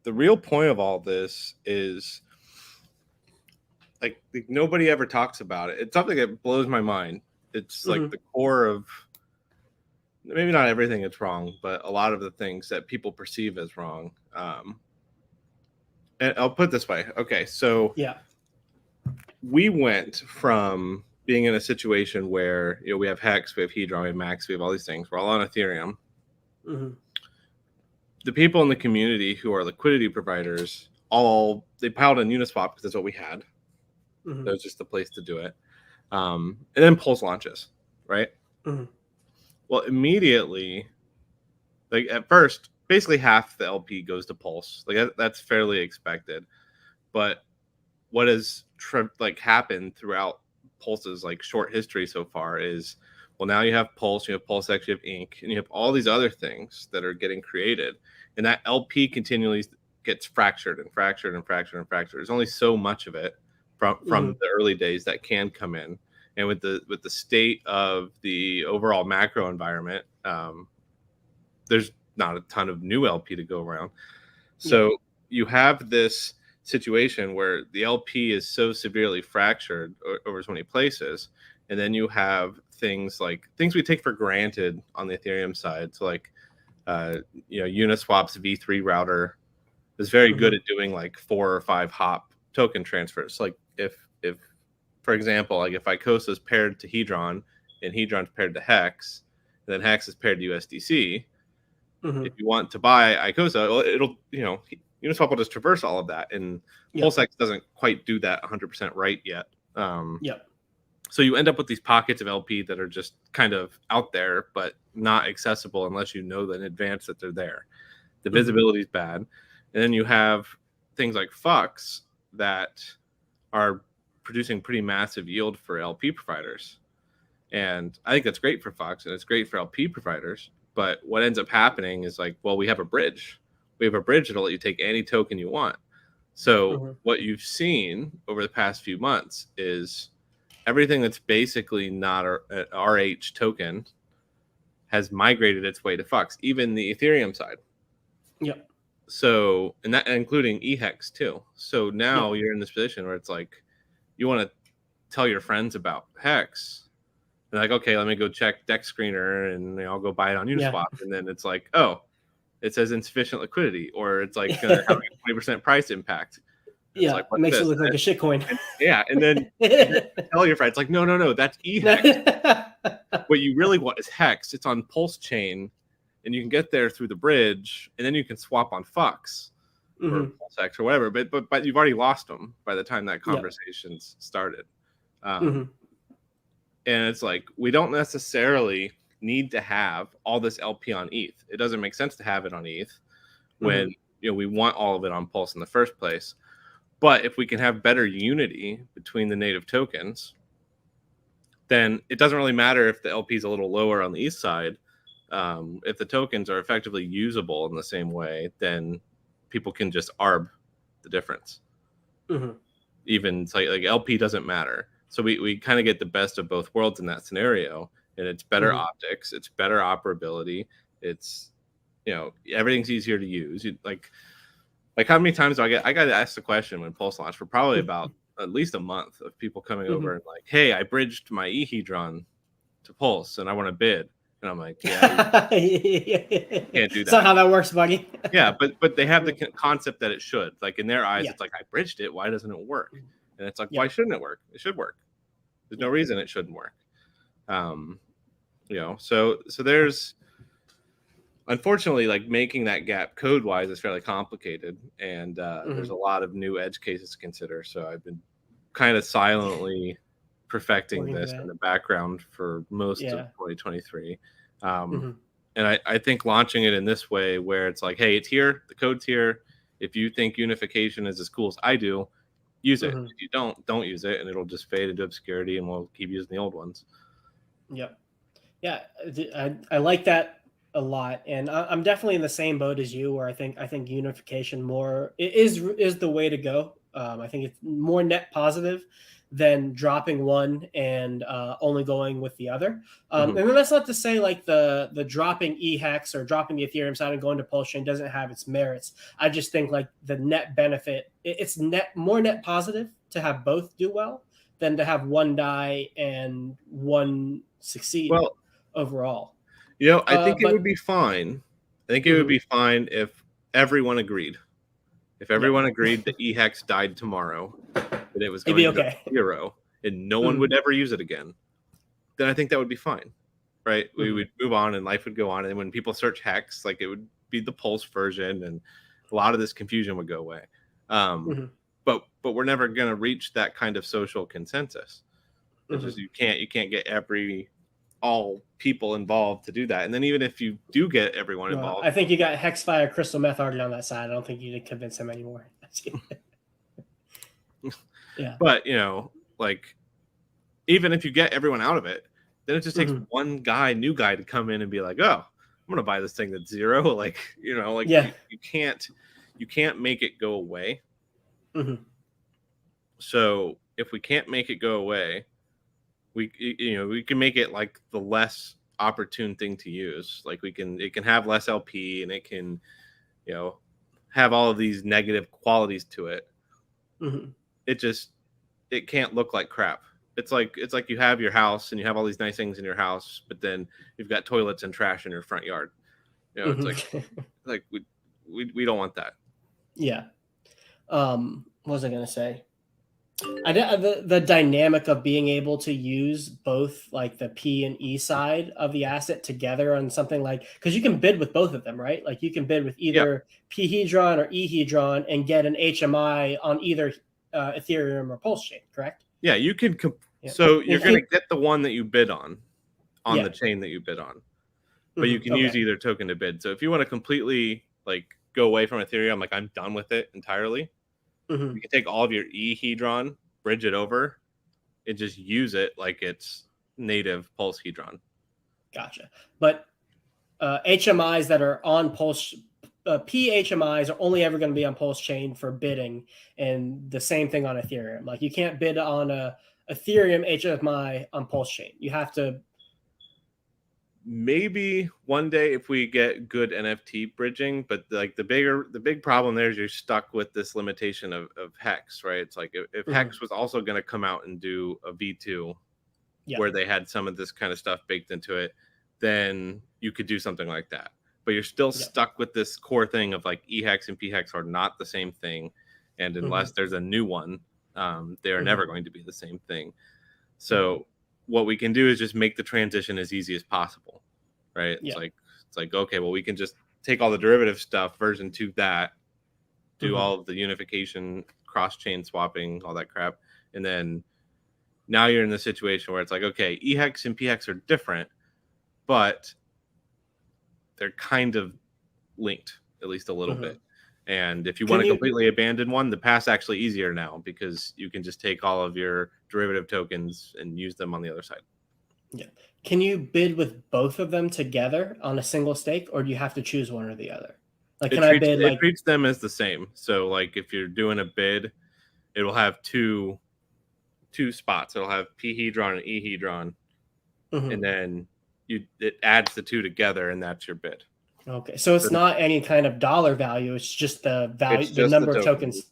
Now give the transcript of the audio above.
the real point of all this is like nobody ever talks about it. It's something that blows my mind. It's like the core of maybe not everything it's wrong, but a lot of the things that people perceive as wrong. And I'll put it this way. Okay, so we went from being in a situation where we have Hex, we have Hedron, we have Max, we have all these things. We're all on Ethereum. The people in the community who are liquidity providers, they piled in Uniswap because that's what we had. That was just the place to do it. And then Pulse launches, right? Well, immediately, like at first, basically half the LP goes to Pulse. Like that's fairly expected. But what has happened throughout Pulse's like short history so far is, well, now you have Pulse, you have PulseX, you have Inc., and you have all these other things that are getting created, and that LP continually gets fractured and fractured and fractured and fractured. There's only so much of it from the early days that can come in, and with the state of the overall macro environment, there's not a ton of new LP to go around. So you have this situation where the LP is so severely fractured over so many places, and then you have things we take for granted on the Ethereum side. So like Uniswap's V3 router is very good at doing like 4 or 5 hop token transfers. Like if for example, like if ICOSA is paired to Hedron and Hedron's paired to Hex, and then Hex is paired to USDC, if you want to buy ICOSA, it'll Uniswap will just traverse all of that, and PulseX doesn't quite do that 100% right yet. So you end up with these pockets of LP that are just kind of out there, but not accessible unless you know in advance that they're there. The visibility is bad. And then you have things like Fux that are producing pretty massive yield for LP providers. And I think that's great for Fux, and it's great for LP providers. But what ends up happening is like, well, we have a bridge. We have a bridge that'll let you take any token you want. So what you've seen over the past few months is everything that's basically not an RH token has migrated its way to Fux, even the Ethereum side. So, and that including eHex too. So now you're in this position where it's like, you want to tell your friends about Hex. They're like, okay, let me go check Dex Screener, and I'll go buy it on Uniswap. And then it's like, oh, it says insufficient liquidity, or it's like going to have a 20% price impact. It's like, it makes it look like a shitcoin. And then tell your friends, like, no, that's eHex. What you really want is Hex. It's on Pulse chain, and you can get there through the bridge, and then you can swap on Fux or PulseX or whatever. But you've already lost them by the time that conversation's started. And it's like, we don't necessarily need to have all this LP on ETH. It doesn't make sense to have it on ETH when we want all of it on Pulse in the first place. But if we can have better unity between the native tokens, then it doesn't really matter if the LP is a little lower on the ETH side. If the tokens are effectively usable in the same way, then people can just arb the difference. Even it's like LP doesn't matter. So we kind of get the best of both worlds in that scenario, and it's better optics, it's better operability, it's everything's easier to use. Like how many times do I got asked the question when Pulse launched for probably about at least a month of people coming over and like, hey, I bridged my eHedron to Pulse and I want to bid. And I'm like, yeah, you can't do that. That's not how that works, buddy. Yeah, but they have the concept that it should. Like in their eyes, it's like, I bridged it. Why doesn't it work? And it's like, why shouldn't it work? It should work. There's no reason it shouldn't work. So there's, unfortunately, like making that gap code wise is fairly complicated, and there's a lot of new edge cases to consider. So I've been kind of silently perfecting this in the background for most of 2023. And I think launching it in this way, where it's like, hey, it's here, the code's here. If you think unification is as cool as I do, use it. If you don't use it, and it'll just fade into obscurity, and we'll keep using the old ones. I like that a lot, and I'm definitely in the same boat as you, where I think unification more is the way to go. I think it's more net positive than dropping one and only going with the other. And then that's not to say like the dropping eHex or dropping the Ethereum side and going to Pulse Chain doesn't have its merits. I just think like the net benefit, it's more net positive to have both do well than to have one die and one succeed overall. I think it would be fine. I think it would be fine if everyone agreed. If everyone agreed that eHex died tomorrow, that it was going to go zero, and no one would ever use it again, then I think that would be fine, right? We would move on, and life would go on. And when people search Hex, like it would be the Pulse version, and a lot of this confusion would go away. But we're never going to reach that kind of social consensus. It's just you can't get all people involved to do that. And then even if you do get everyone involved, I think you got Hexfire Crystal Meth already on that side. I don't think you need to convince him anymore. Yeah. But like even if you get everyone out of it, then it just takes one new guy to come in and be like, oh, I'm gonna buy this thing that's zero. Like, you can't make it go away. So if we can't make it go away, we can make it like the less opportune thing to use. Like it can have less LP, and it can, have all of these negative qualities to it. It can't look like crap. It's like you have your house and you have all these nice things in your house, but then you've got toilets and trash in your front yard. It's like we don't want that. Yeah. What was I gonna say? The dynamic of being able to use both like the P and E side of the asset together on something like, because you can bid with both of them, right? Like you can bid with either P Hedron or E Hedron and get an HMI on either Ethereum or Pulse Chain, correct? Yeah, you can. So you're going to get the one that you bid on the chain that you bid on, but you can use either token to bid. So if you want to completely like go away from Ethereum, like I'm done with it entirely, you can take all of your E Hedron, bridge it over, and just use it like it's native Pulse Hedron. Gotcha. But HMIs that are on Pulse, PHMIs are only ever going to be on Pulse Chain for bidding, and the same thing on Ethereum. Like you can't bid on a Ethereum HMI on Pulse Chain. You have to. Maybe one day if we get good NFT bridging, but like the big problem there is you're stuck with this limitation of Hex, right? It's like if Hex was also going to come out and do a V2 where they had some of this kind of stuff baked into it, then you could do something like that. But you're still stuck with this core thing of like eHex and pHex are not the same thing. And unless there's a new one, they're never going to be the same thing. So what we can do is just make the transition as easy as possible, right? It's like, okay, well, we can just take all the derivative stuff, version 2 that, do all of the unification, cross-chain swapping, all that crap. And then now you're in the situation where it's like, okay, eHex and pHex are different, but they're kind of linked, at least a little bit. And if you want to completely abandon one, the path's actually easier now because you can just take all of your derivative tokens and use them on the other side. Yeah. Can you bid with both of them together on a single stake, or do you have to choose one or the other? Like, it treats them as the same. So, like, if you're doing a bid, it will have two spots. It'll have P Hedron and E Hedron, and then it adds the two together, and that's your bid. Okay, so it's not any kind of dollar value. It's just the value, the number of tokens.